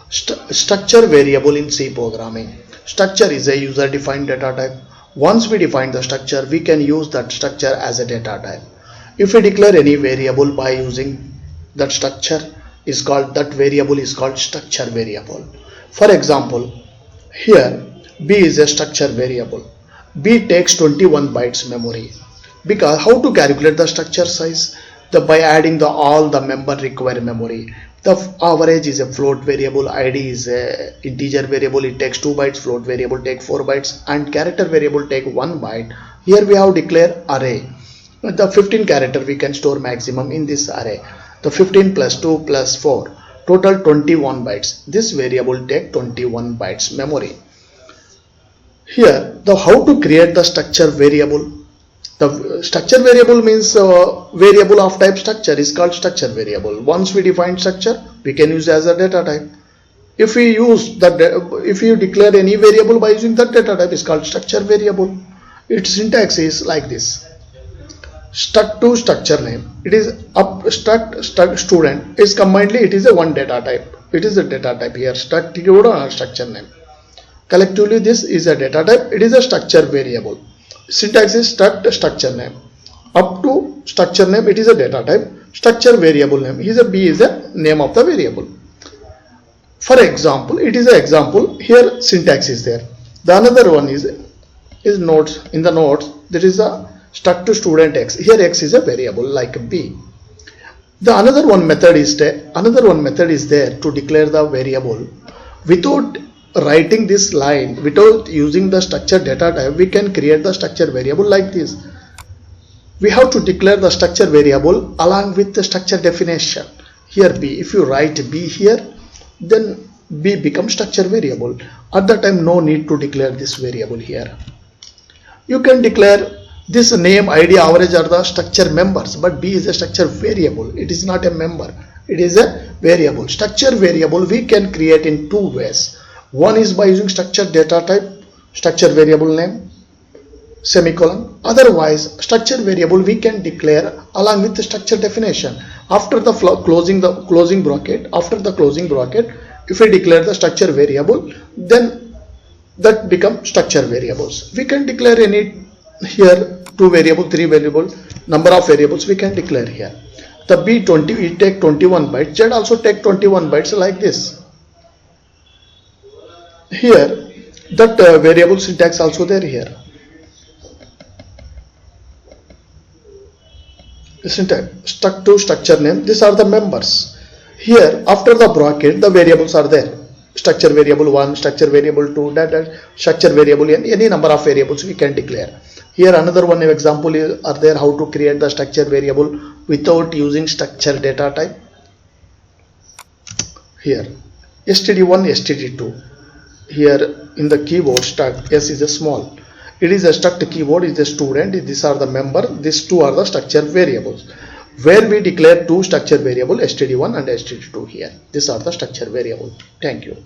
Structure variable in C programming. Structure is a user-defined data type. Once we define the structure, we can use that structure as a data type. If we declare any variable by using that structure, that variable is called structure variable. For example, here B is a structure variable. B takes 21 bytes memory. Because how to calculate the structure size? By adding all the member require memory. The average is a float variable, ID is a integer variable, it takes 2 bytes, float variable take 4 bytes, and character variable take 1 byte. Here we have declared array. The 15 character we can store maximum in this array. The 15 plus 2 plus 4, total 21 bytes. This variable take 21 bytes memory. Here, how to create the structure variable. The structure variable means variable of type structure is called structure variable. Once we define structure, we can use as a data type. If we use that, if you declare any variable by using that data type, is called structure variable. Its syntax is like this: struct to structure name. It is struct student is combinedly. It is a one data type. It is a data type here. Struct keyword or structure name. Collectively, this is a data type. It is a structure variable. Syntax is struct structure name. Up to structure name, it is a data type. Structure variable name. B is a name of the variable. For example, it is an example. Here syntax is there. The another one is nodes. In the nodes, there is a struct to student x. Here x is a variable like b. The another one method is there to declare the variable. Without writing this line, without using the structure data type, we can create the structure variable like this. We have to declare the structure variable along with the structure definition. Here b, if you write b here, then b becomes structure variable. At that time, no need to declare this variable here. You can declare this name, ID, average are the structure members, but b is a structure variable. It is not a member. It is a variable. Structure variable we can create in two ways. One is by using structure data type, structure variable name, semicolon. Otherwise, structure variable we can declare along with the structure definition. After the closing bracket, if we declare the structure variable, then that becomes structure variables. We can declare any here 2 variable, 3 variable, number of variables we can declare here. The B20 it take 21 bytes, Z also take 21 bytes like this. Here that variable syntax also there here. Syntax struct to structure name. These are the members. Here after the bracket the variables are there. Structure variable 1, structure variable 2, structure variable n, any number of variables we can declare. Here another one example are there how to create the structure variable without using structure data type. Here std1, std2. Here in the keyword struct, s is a small. It is a struct keyword is the student. These are the member. These two are the structure variables. Where we declare two structure variable std1 and std2 here. These are the structure variable. Thank you.